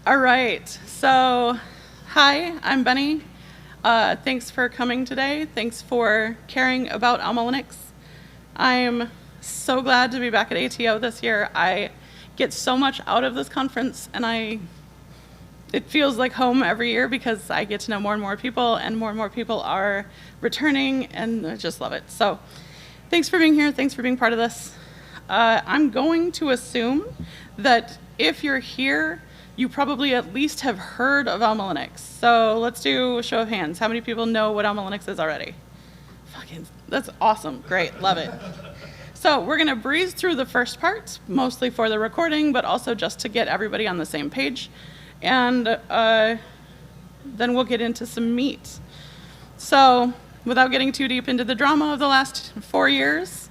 All right, so hi, I'm Benny. Thanks for coming today. Thanks for caring about AlmaLinux. I'm so glad to be back at ATO this year. I get so much out of this conference, and it feels like home every year because I get to know more and more people are returning, and I just love it. So thanks for being here. Thanks for being part of this. I'm going to assume that if you're here, you probably at least have heard of AlmaLinux. So let's do a show of hands. How many people know what AlmaLinux is already? Fucking, that's awesome. Great, love it. So we're gonna breeze through the first part, mostly for the recording, but also just to get everybody on the same page. And then we'll get into some meat. So without getting too deep into the drama of the last 4 years,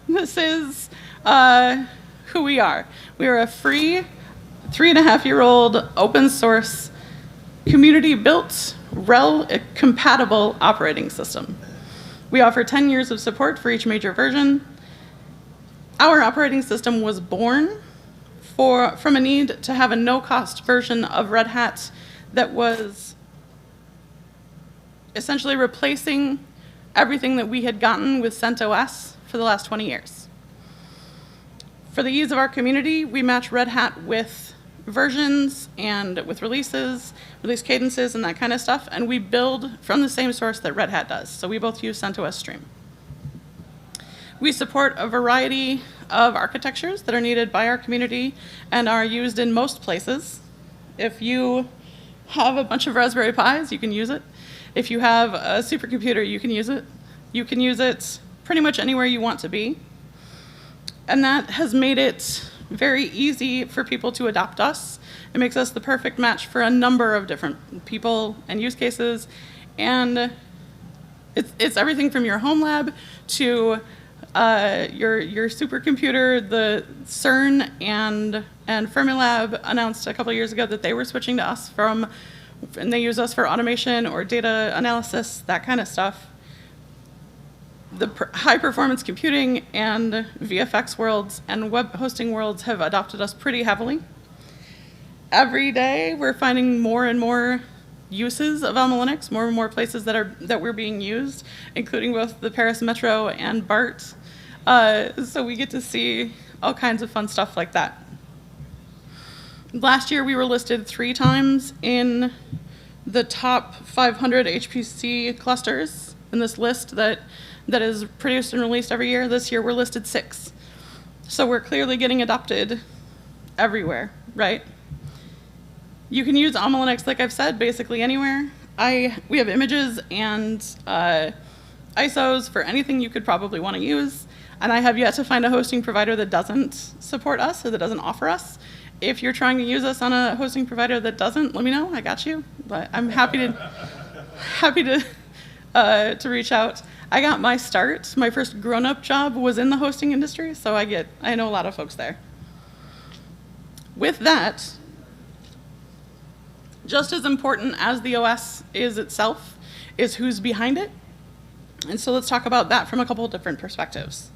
this is who we are. We are a free 3.5-year-old open source community built RHEL compatible operating system. We offer 10 years of support for each major version. Our operating system was born from a need to have a no-cost version of Red Hat that was essentially replacing everything that we had gotten with CentOS for the last 20 years. For the ease of our community, we match Red Hat with versions and with release cadences and that kind of stuff, and we build from the same source that Red Hat does. So we both use CentOS Stream. We support a variety of architectures that are needed by our community and are used in most places. If you have a bunch of Raspberry Pis, you can use it. If you have a supercomputer, you can use it. You can use it pretty much anywhere you want to be. And that has made it very easy for people to adopt us. It makes us the perfect match for a number of different people and use cases. And it's everything from your home lab to your supercomputer. The CERN and Fermilab announced a couple of years ago that they were switching to us and they use us for automation or data analysis, that kind of stuff. The high-performance computing and VFX worlds and web hosting worlds have adopted us pretty heavily. Every day, we're finding more and more uses of AlmaLinux, more and more places that we're being used, including both the Paris Metro and BART. So we get to see all kinds of fun stuff like that. Last year, we were listed 3 times in the top 500 HPC clusters in this list that is produced and released every year. This year, we're listed 6. So we're clearly getting adopted everywhere, right? You can use AlmaLinux, like I've said, basically anywhere. We have images and ISOs for anything you could probably want to use. And I have yet to find a hosting provider that doesn't support us or that doesn't offer us. If you're trying to use us on a hosting provider that doesn't, let me know. I got you. But I'm happy to reach out. I got my start. My first grown-up job was in the hosting industry, so I know a lot of folks there. With that, just as important as the OS is itself is who's behind it. And so let's talk about that from a couple of different perspectives.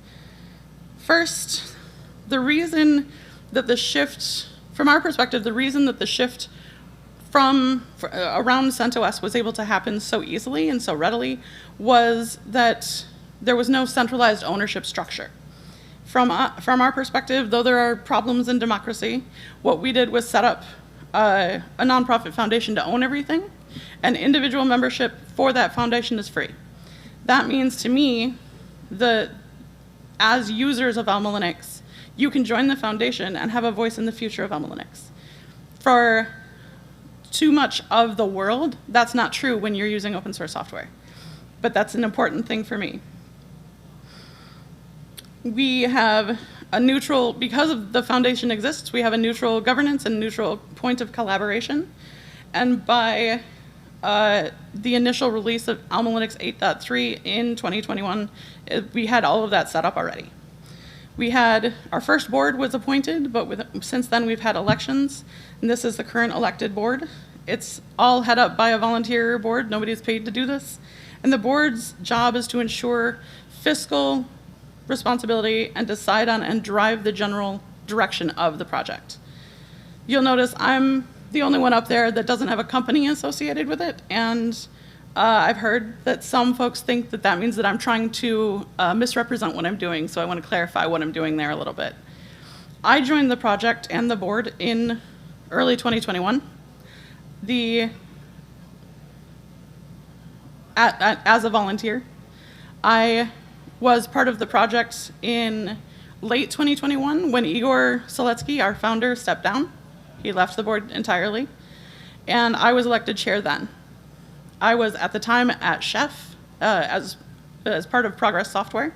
First, the reason that the shift, from our perspective, the reason that the shift around CentOS was able to happen so easily and so readily was that there was no centralized ownership structure. From our perspective, though there are problems in democracy, what we did was set up a nonprofit foundation to own everything, and individual membership for that foundation is free. That means to me that as users of AlmaLinux, you can join the foundation and have a voice in the future of AlmaLinux. For too much of the world, that's not true when you're using open source software. But that's an important thing for me. We have a neutral, because of the foundation exists, we have a neutral governance and neutral point of collaboration. And by the initial release of AlmaLinux 8.3 in 2021, we had all of that set up already. Our first board was appointed, but since then we've had elections, and this is the current elected board. It's all head up by a volunteer board. Nobody's paid to do this. And the board's job is to ensure fiscal responsibility and decide on and drive the general direction of the project. You'll notice I'm the only one up there that doesn't have a company associated with it, and I've heard that some folks think that that means that I'm trying to misrepresent what I'm doing, so I want to clarify what I'm doing there a little bit. I joined the project and the board in early 2021. As a volunteer. I was part of the project in late 2021 when Igor Seletsky, our founder, stepped down. He left the board entirely, and I was elected chair then. I was at the time at Chef as part of Progress Software.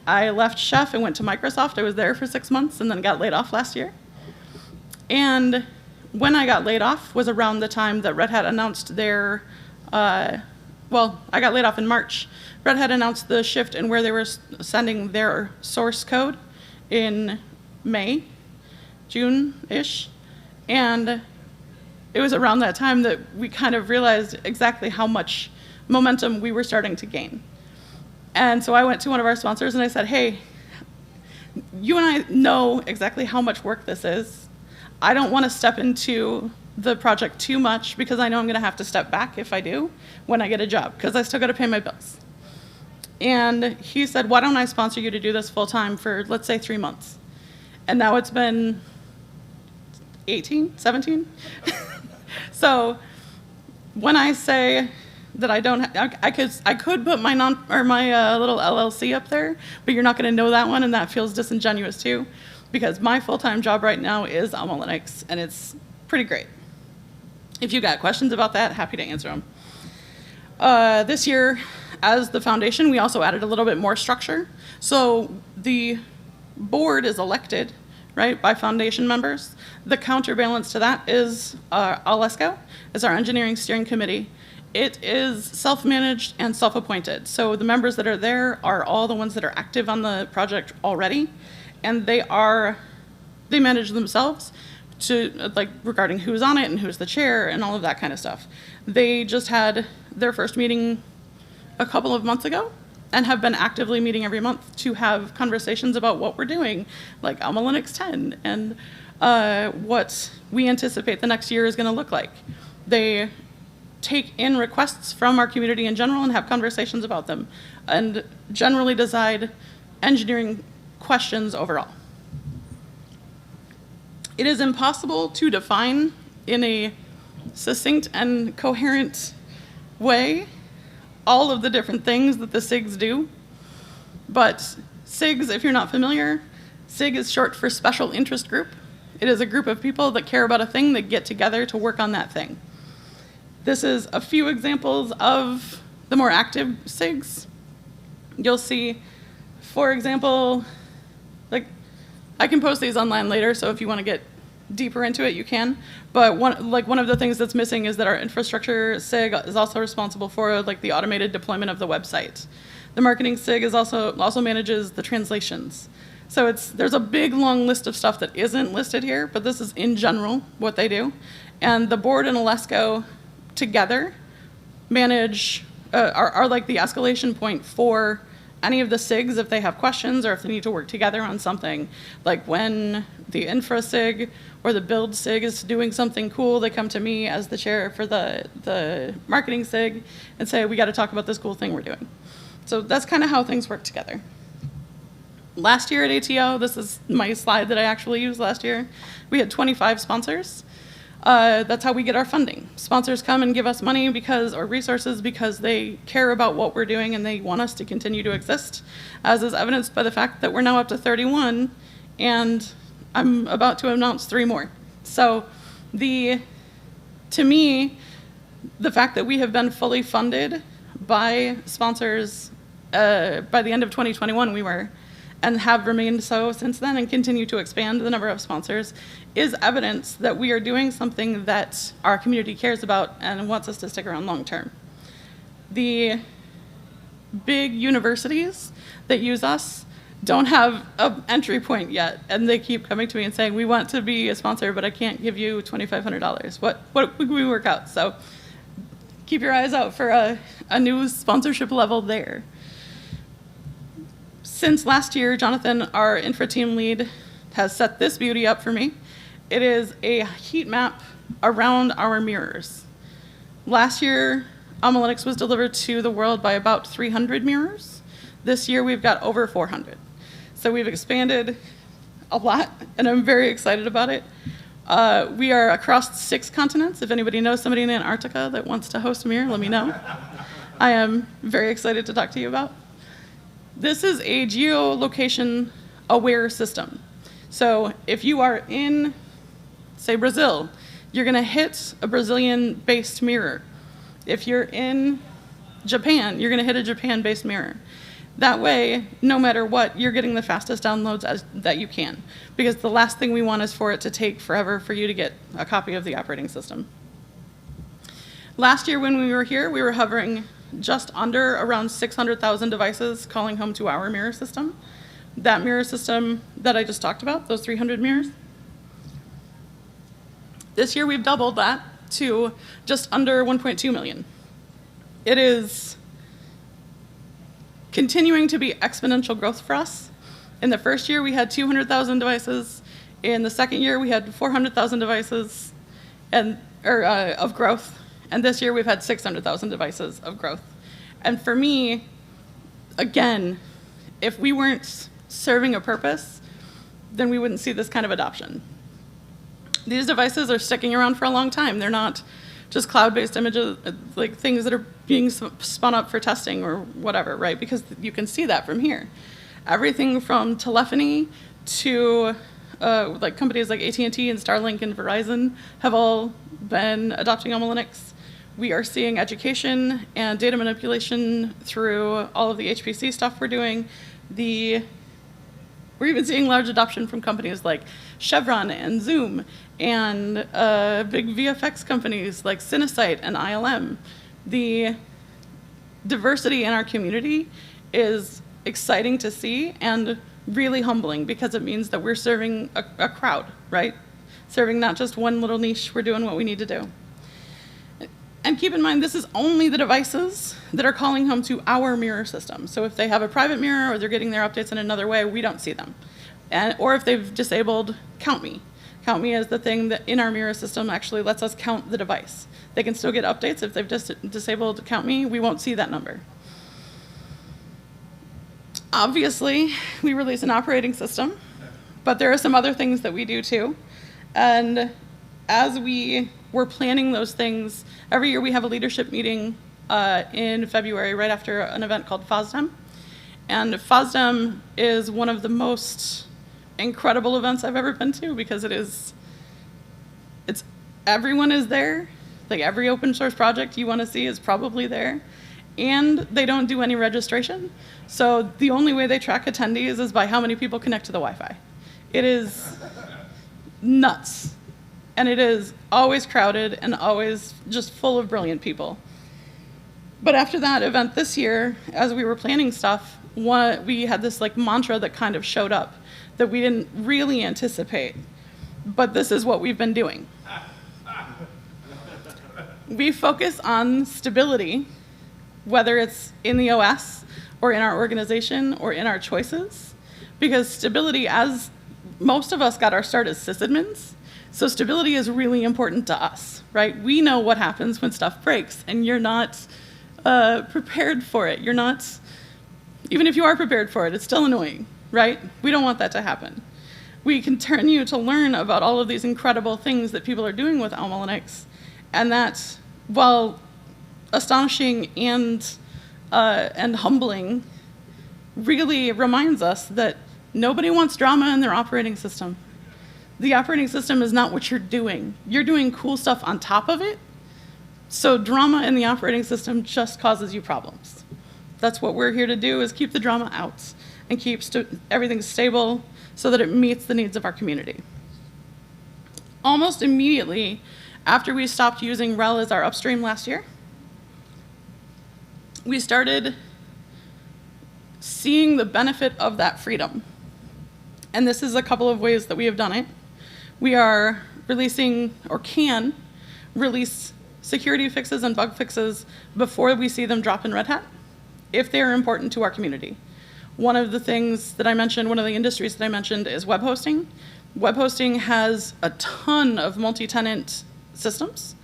I left Chef and went to Microsoft. I was there for 6 months and then got laid off last year. And when I got laid off was around the time that Red Hat announced their, well, I got laid off in March. Red Hat announced the shift in where they were sending their source code in May, June-ish. And it was around that time that we kind of realized exactly how much momentum we were starting to gain. And so I went to one of our sponsors and I said, hey, you and I know exactly how much work this is. I don't want to step into the project too much because I know I'm going to have to step back if I do when I get a job, because I still got to pay my bills. And he said, why don't I sponsor you to do this full time for, let's say, 3 months? And now it's been 18, 17? So when I say that I don't, I could put my little LLC up there, but you're not going to know that one, and that feels disingenuous too, because my full-time job right now is AlmaLinux, and it's pretty great. If you got questions about that, happy to answer them. This year, as the foundation, we also added a little bit more structure. So the board is elected, right, by foundation members. The counterbalance to that is AlESCO, is our engineering steering committee. It is self-managed and self-appointed. So the members that are there are all the ones that are active on the project already, and they manage themselves to, like, regarding who's on it and who's the chair and all of that kind of stuff. They just had their first meeting a couple of months ago and have been actively meeting every month to have conversations about what we're doing, like AlmaLinux 10, and what we anticipate the next year is going to look like. They take in requests from our community in general and have conversations about them, and generally decide engineering questions overall. It is impossible to define in a succinct and coherent way all of the different things that the SIGs do, but SIGs, if you're not familiar, SIG is short for Special Interest Group. It is a group of people that care about a thing that get together to work on that thing. This is a few examples of the more active SIGs. You'll see, for example, like, I can post these online later, so if you want to get deeper into it, you can. But one of the things that's missing is that our infrastructure SIG is also responsible for, like, the automated deployment of the website. The marketing SIG is also manages the translations. So there's a big long list of stuff that isn't listed here, but this is in general what they do. And the board and AlESCO together manage are like the escalation point for any of the SIGs if they have questions or if they need to work together on something. Like when the infra SIG or the build SIG is doing something cool, they come to me as the chair for the marketing SIG and say, we got to talk about this cool thing we're doing. So that's kind of how things work together. Last year at ATO, this is my slide that I actually used last year, we had 25 sponsors. That's how we get our funding. Sponsors come and give us money or resources because they care about what we're doing and they want us to continue to exist, as is evidenced by the fact that we're now up to 31 and I'm about to announce 3 more. So to me, the fact that we have been fully funded by sponsors by the end of 2021 we were, and have remained so since then and continue to expand the number of sponsors, is evidence that we are doing something that our community cares about and wants us to stick around long term. The big universities that use us don't have an entry point yet, and they keep coming to me and saying, we want to be a sponsor, but I can't give you $2,500. What can we work out? So keep your eyes out for a new sponsorship level there. Since last year, Jonathan, our infra team lead, has set this beauty up for me. It is a heat map around our mirrors. Last year, AlmaLinux was delivered to the world by about 300 mirrors. This year, we've got over 400. So we've expanded a lot, and I'm very excited about it. We are across 6 continents. If anybody knows somebody in Antarctica that wants to host a mirror, let me know. I am very excited to talk to you about. This is a geolocation aware system. So if you are in, say, Brazil, you're going to hit a Brazilian-based mirror. If you're in Japan, you're going to hit a Japan-based mirror. That way, no matter what, you're getting the fastest downloads that you can, because the last thing we want is for it to take forever for you to get a copy of the operating system. Last year when we were here, we were hovering just under around 600,000 devices calling home to our mirror system. That mirror system that I just talked about, those 300 mirrors. This year we've doubled that to just under 1.2 million. It is continuing to be exponential growth for us. In the first year, we had 200,000 devices. In the second year, we had 400,000 devices of growth. And this year, we've had 600,000 devices of growth. And for me, again, if we weren't serving a purpose, then we wouldn't see this kind of adoption. These devices are sticking around for a long time. They're not just cloud-based images, like things that are being spun up for testing or whatever, right? Because you can see that from here. Everything from telephony to like companies like AT&T and Starlink and Verizon have all been adopting AlmaLinux. We are seeing education and data manipulation through all of the HPC stuff we're doing. We're even seeing large adoption from companies like Chevron and Zoom and big VFX companies like Cinesite and ILM. The diversity in our community is exciting to see and really humbling, because it means that we're serving a crowd, right? Serving not just one little niche, we're doing what we need to do. And keep in mind, this is only the devices that are calling home to our mirror system. So if they have a private mirror or they're getting their updates in another way, we don't see them. Or if they've disabled Count Me. Count Me is the thing that in our mirror system actually lets us count the device. They can still get updates. If they've disabled Count Me, we won't see that number. Obviously, we release an operating system, but there are some other things that we do too. And as we were planning those things, every year we have a leadership meeting in February right after an event called FOSDEM. And FOSDEM is one of the most incredible events I've ever been to, because everyone is there. Like every open source project you want to see is probably there. And they don't do any registration. So the only way they track attendees is by how many people connect to the Wi-Fi. It is nuts. And it is always crowded and always just full of brilliant people. But after that event this year, as we were planning stuff, we had this like mantra that kind of showed up that we didn't really anticipate. But this is what we've been doing. We focus on stability, whether it's in the OS or in our organization or in our choices, because stability, as most of us got our start as sysadmins, so stability is really important to us, right? We know what happens when stuff breaks, and you're not prepared for it. You're not, even if you are prepared for it, it's still annoying, right? We don't want that to happen. We continue to learn about all of these incredible things that people are doing with AlmaLinux, and that, while astonishing and humbling, really reminds us that nobody wants drama in their operating system. The operating system is not what you're doing. You're doing cool stuff on top of it, so drama in the operating system just causes you problems. That's what we're here to do, is keep the drama out and keep everything stable so that it meets the needs of our community. Almost immediately after we stopped using RHEL as our upstream last year, we started seeing the benefit of that freedom. And this is a couple of ways that we have done it. We are releasing, or can release, security fixes and bug fixes before we see them drop in Red Hat, if they are important to our community. One of the things that I mentioned, one of the industries that I mentioned, is web hosting. web hosting has a ton of multi-tenant systems,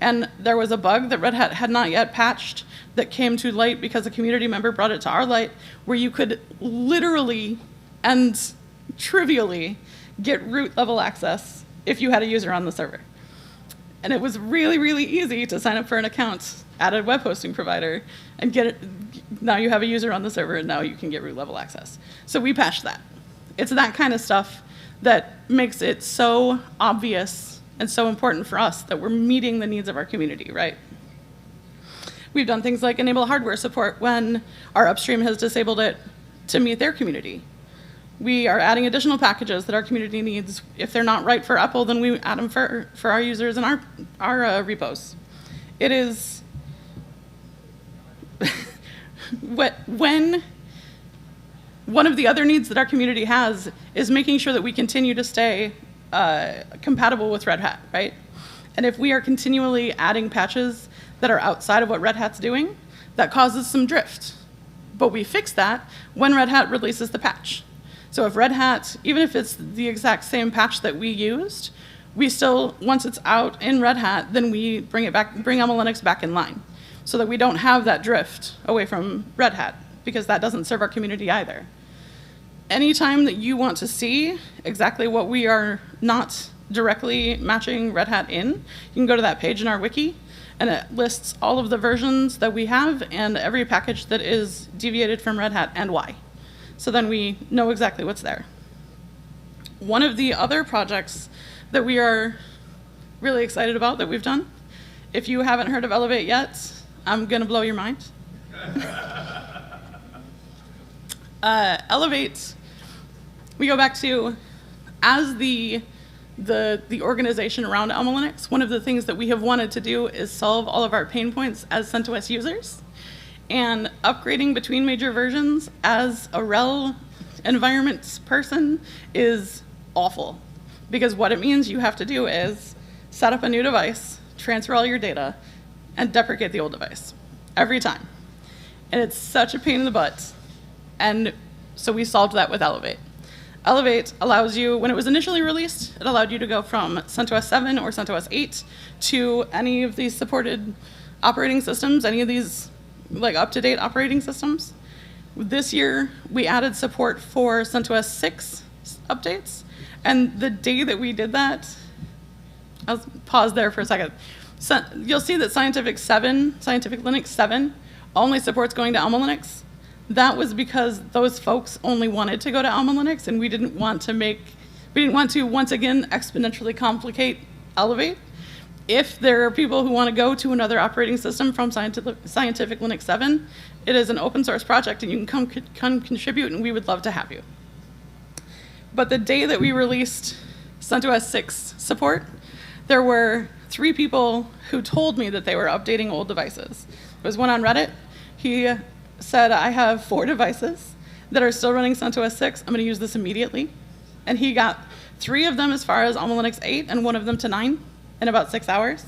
and there was a bug that Red Hat had not yet patched that came to light because a community member brought it to our light, where you could literally and trivially get root level access if you had a user on the server. And it was really, really easy to sign up for an account at a web hosting provider and get it. Now you have a user on the server, and now you can get root level access. So we patched that. It's that kind of stuff that makes it so obvious and so important for us that we're meeting the needs of our community, right? We've done things like enable hardware support when our upstream has disabled it to meet their community. We are adding additional packages that our community needs. If they're not right for Apple, then we add them for our users in our repos. It is when one of the other needs that our community has is making sure that we continue to stay compatible with Red Hat, right? And if we are continually adding patches that are outside of what Red Hat's doing, that causes some drift. But we fix that when Red Hat releases the patch. So if Red Hat, even if it's the exact same patch that we used, we still, once it's out in Red Hat, then we bring AlmaLinux back in line so that we don't have that drift away from Red Hat, because that doesn't serve our community either. Anytime that you want to see exactly what we are not directly matching Red Hat in, you can go to that page in our wiki, and it lists all of the versions that we have and every package that is deviated from Red Hat and why. So then we know exactly what's there. One of the other projects that we are really excited about that we've done, if you haven't heard of Elevate yet, I'm gonna blow your mind. Elevate, we go back to, as the organization around AlmaLinux, one of the things that we have wanted to do is solve all of our pain points as CentOS users. And upgrading between major versions as a RHEL environments person is awful, because what it means you have to do is set up a new device, transfer all your data, and deprecate the old device every time. And it's such a pain in the butt. And so we solved that with Elevate. Elevate allows you, when it was initially released, it allowed you to go from CentOS 7 or CentOS 8 to any of these supported operating systems, any of these like up-to-date operating systems. This year, we added support for CentOS 6 updates. And the day that we did that, I'll pause there for a second. So you'll see that Scientific Linux 7, only supports going to AlmaLinux. That was because those folks only wanted to go to AlmaLinux, and we didn't want to once again exponentially complicate Elevate. If there are people who want to go to another operating system from Scientific Linux 7, it is an open source project, and you can come contribute, and we would love to have you. But the day that we released CentOS 6 support, there were 3 people who told me that they were updating old devices. There was one on Reddit. He said, I have 4 devices that are still running CentOS 6. I'm going to use this immediately. And he got 3 of them as far as AlmaLinux 8 and 1 of them to 9 in about 6 hours.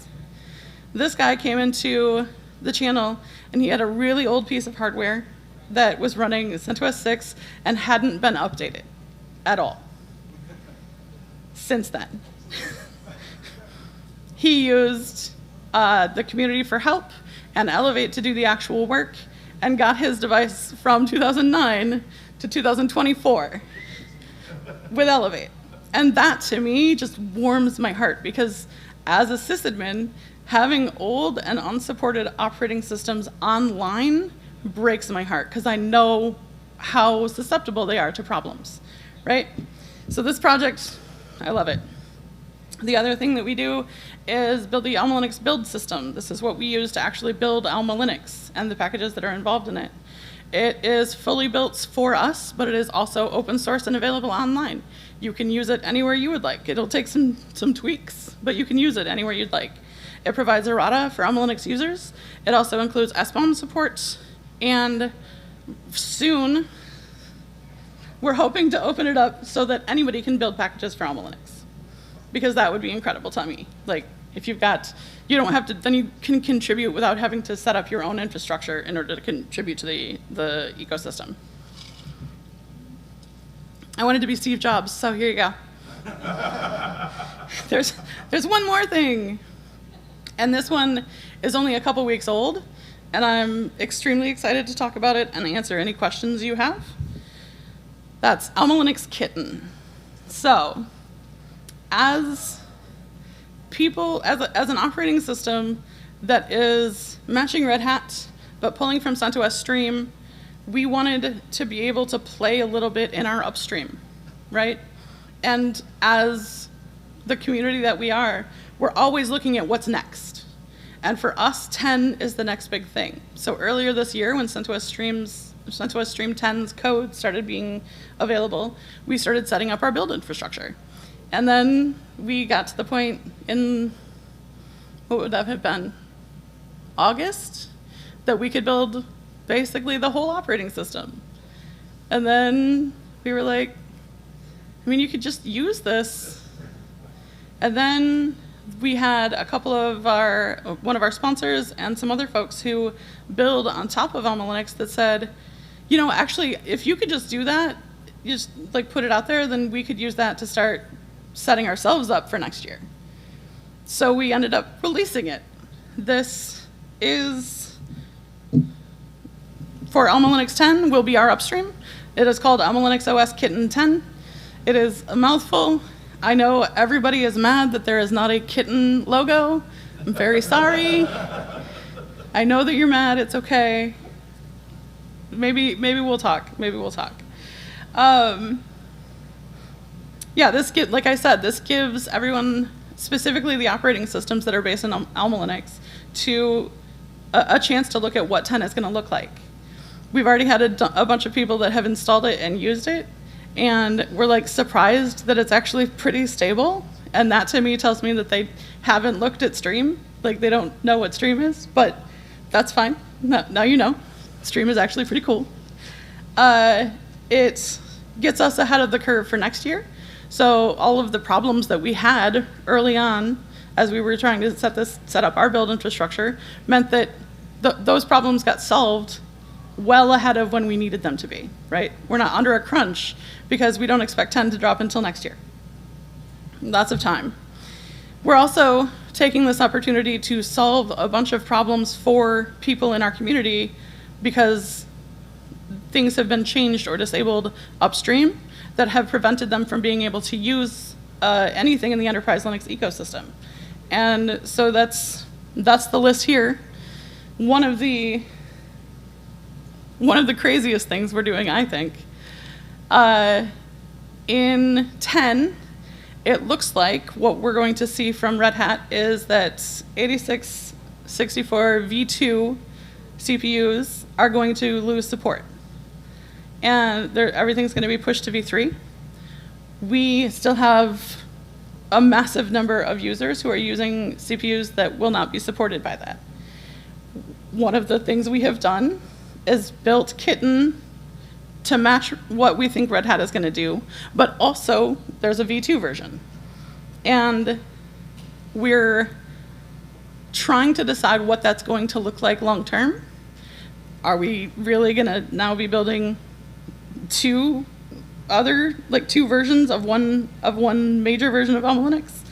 This guy came into the channel, and he had a really old piece of hardware that was running CentOS 6 and hadn't been updated at all since then. He used the community for help and Elevate to do the actual work, and got his device from 2009 to 2024 with Elevate. And that, to me, just warms my heart, because as a sysadmin, having old and unsupported operating systems online breaks my heart, because I know how susceptible they are to problems, right? So this project, I love it. The other thing that we do is build the AlmaLinux build system. This is what we use to actually build AlmaLinux and the packages that are involved in it. It is fully built for us, but it is also open source and available online. You can use it anywhere you would like. It'll take some tweaks, but you can use it anywhere you'd like. It provides errata for AlmaLinux users. It also includes SBOM support, and soon we're hoping to open it up so that anybody can build packages for AlmaLinux, because that would be incredible to me. Like, if you've got, you don't have to, then you can contribute without having to set up your own infrastructure in order to contribute to the ecosystem. I wanted to be Steve Jobs, so here you go. There's one more thing. And this one is only a couple weeks old, and I'm extremely excited to talk about it and answer any questions you have. That's AlmaLinux Kitten. So, as an operating system that is matching Red Hat, but pulling from CentOS Stream, we wanted to be able to play a little bit in our upstream, right? And as the community that we are, we're always looking at what's next. And for us, 10 is the next big thing. So earlier this year, when CentOS Stream 10's code started being available, we started setting up our build infrastructure. And then we got to the point in, what would that have been? August? That we could build basically the whole operating system. And then we were like, I mean, you could just use this. And then we had a couple of one of our sponsors and some other folks who build on top of AlmaLinux that said, you know, actually, if you could just do that, you just like put it out there, then we could use that to start setting ourselves up for next year. So we ended up releasing it. This is, for AlmaLinux 10, will be our upstream. It is called AlmaLinux OS Kitten 10. It is a mouthful. I know everybody is mad that there is not a kitten logo. I'm very sorry. I know that you're mad, it's okay. Maybe we'll talk, maybe we'll talk. Yeah, like I said, this gives everyone, specifically the operating systems that are based on AlmaLinux, to a chance to look at what 10 is gonna look like. We've already had a bunch of people that have installed it and used it, and we're like surprised that it's actually pretty stable. And that to me tells me that they haven't looked at Stream, like they don't know what Stream is, but that's fine. Now you know. Stream is actually pretty cool. It gets us ahead of the curve for next year. So all of the problems that we had early on as we were trying to set up our build infrastructure meant that those problems got solved well ahead of when we needed them to be, right? We're not under a crunch because we don't expect 10 to drop until next year. Lots of time. We're also taking this opportunity to solve a bunch of problems for people in our community because things have been changed or disabled upstream that have prevented them from being able to use anything in the enterprise Linux ecosystem. And so that's the list here. One of the craziest things we're doing, I think. In 10, it looks like what we're going to see from Red Hat is that 8664 V2 CPUs are going to lose support. And everything's going to be pushed to V3. We still have a massive number of users who are using CPUs that will not be supported by that. One of the things we have done is built Kitten to match what we think Red Hat is going to do, but also there's a V2 version. And we're trying to decide what that's going to look like long term. Are we really going to now be building two versions of one major version of AlmaLinux?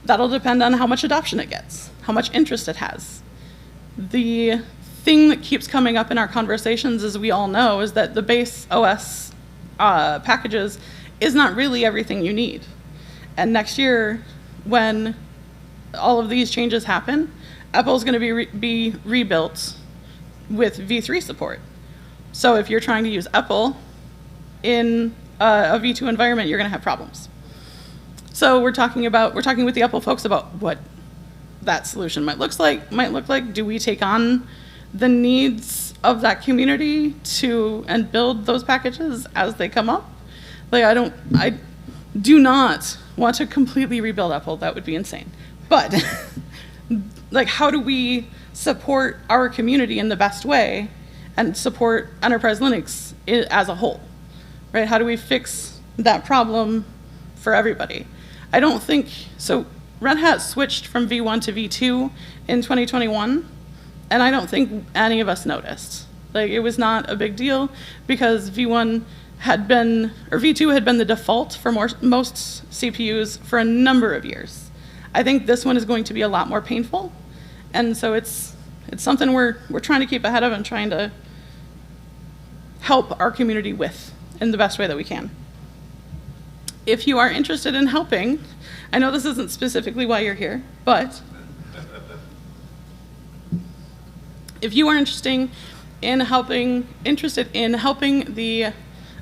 That'll depend on how much adoption it gets, how much interest it has. The thing that keeps coming up in our conversations, as we all know, is that the base OS packages is not really everything you need. And next year, when all of these changes happen, Apple's going to be rebuilt with V3 support. So if you're trying to use Apple in a V2 environment, you're going to have problems. So we're talking with the Apple folks about what that solution might look like. Do we take on the needs of that community and build those packages as they come up? Like I do not want to completely rebuild Apple. That would be insane. But like, how do we support our community in the best way and support enterprise Linux as a whole, right? How do we fix that problem for everybody? I don't think, so Red Hat switched from V1 to V2 in 2021, and I don't think any of us noticed. Like, it was not a big deal because V1 had been, or V2 had been the default for most CPUs for a number of years. I think this one is going to be a lot more painful, and so it's something we're trying to keep ahead of and trying to help our community with in the best way that we can. If you are interested in helping, I know this isn't specifically why you're here, but if you are interested in helping the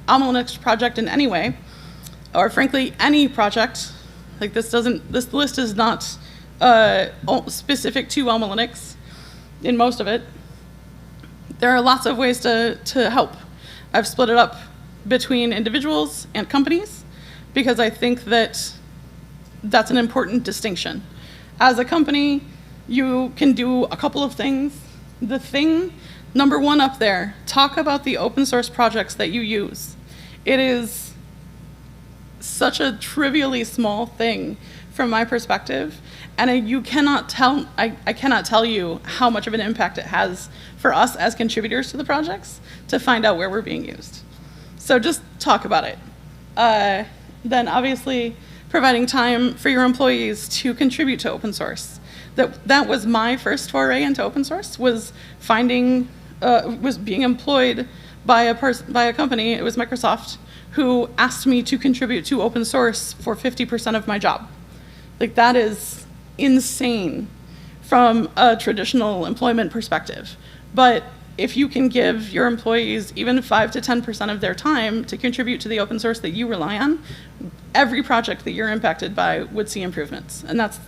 AlmaLinux project in any way, or frankly any project, like this list is not specific to AlmaLinux in most of it. There are lots of ways to help. I've split it up between individuals and companies because I think that that's an important distinction. As a company, you can do a couple of things. The thing, number one up there, talk about the open source projects that you use. It is such a trivially small thing from my perspective, and I cannot tell you how much of an impact it has for us as contributors to the projects to find out where we're being used. So just talk about it. Then obviously providing time for your employees to contribute to open source. That was my first foray into open source, was being employed by a company, it was Microsoft, who asked me to contribute to open source for 50% of my job. Like, that is insane from a traditional employment perspective. But if you can give your employees even 5 to 10% of their time to contribute to the open source that you rely on, every project that you're impacted by would see improvements, and that's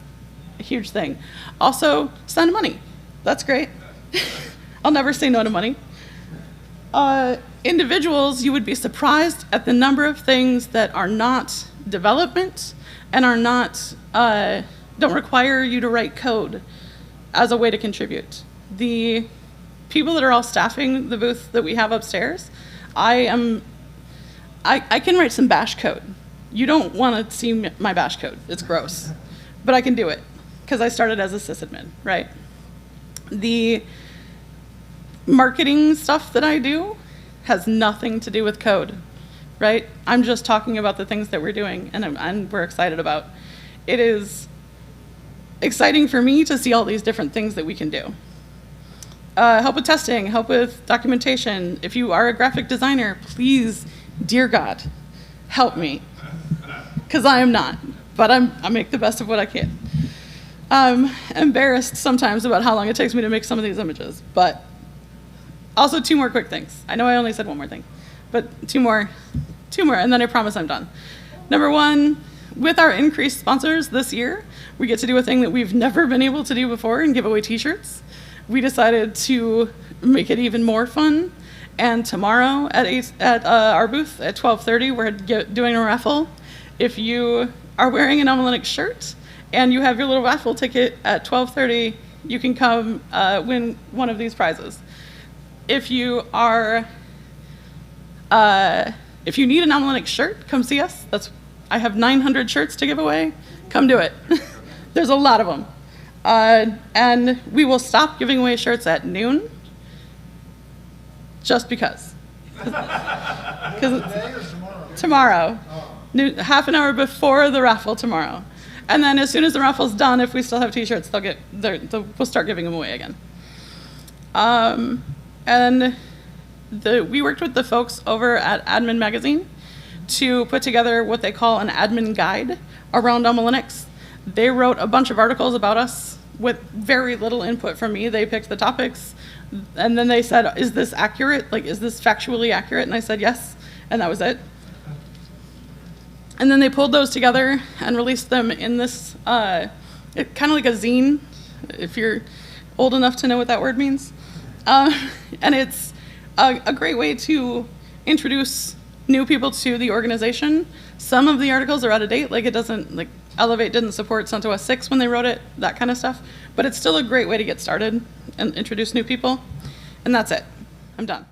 a huge thing. Also, send money. That's great. I'll never say no to money. Individuals, you would be surprised at the number of things that are not development and are not, don't require you to write code as a way to contribute. The people that are all staffing the booth that we have upstairs, I can write some bash code. You don't want to see my bash code. It's gross. But I can do it because I started as a sysadmin, right? The marketing stuff that I do has nothing to do with code, right? I'm just talking about the things that we're doing and we're excited about. It is exciting for me to see all these different things that we can do. Help with testing, help with documentation. If you are a graphic designer, please, dear God, help me. Because I am not, but I make the best of what I can. I'm embarrassed sometimes about how long it takes me to make some of these images, but also 2 more quick things. I know I only said 1 more thing, but 2 more, and then I promise I'm done. Number 1, with our increased sponsors this year, we get to do a thing that we've never been able to do before and give away t-shirts. We decided to make it even more fun, and tomorrow at our booth at 12:30, we're doing a raffle. If you are wearing an AlmaLinux shirt and you have your little raffle ticket at 12:30, you can come win one of these prizes. If you are, if you need an AlmaLinux shirt, come see us. I have 900 shirts to give away. Come do it. There's a lot of them. And we will stop giving away shirts at noon, just because. Because tomorrow, half an hour before the raffle tomorrow. And then as soon as the raffle's done, if we still have t-shirts, we'll start giving them away again. And we worked with the folks over at Admin Magazine to put together what they call an admin guide around AlmaLinux. They wrote a bunch of articles about us with very little input from me. They picked the topics, and then they said, is this accurate? Like, is this factually accurate? And I said, yes, and that was it. And then they pulled those together and released them in this, kind of like a zine, if you're old enough to know what that word means. And it's a great way to introduce new people to the organization. Some of the articles are out of date, like Elevate didn't support CentOS 6 when they wrote it, that kind of stuff. But it's still a great way to get started and introduce new people. And that's it. I'm done.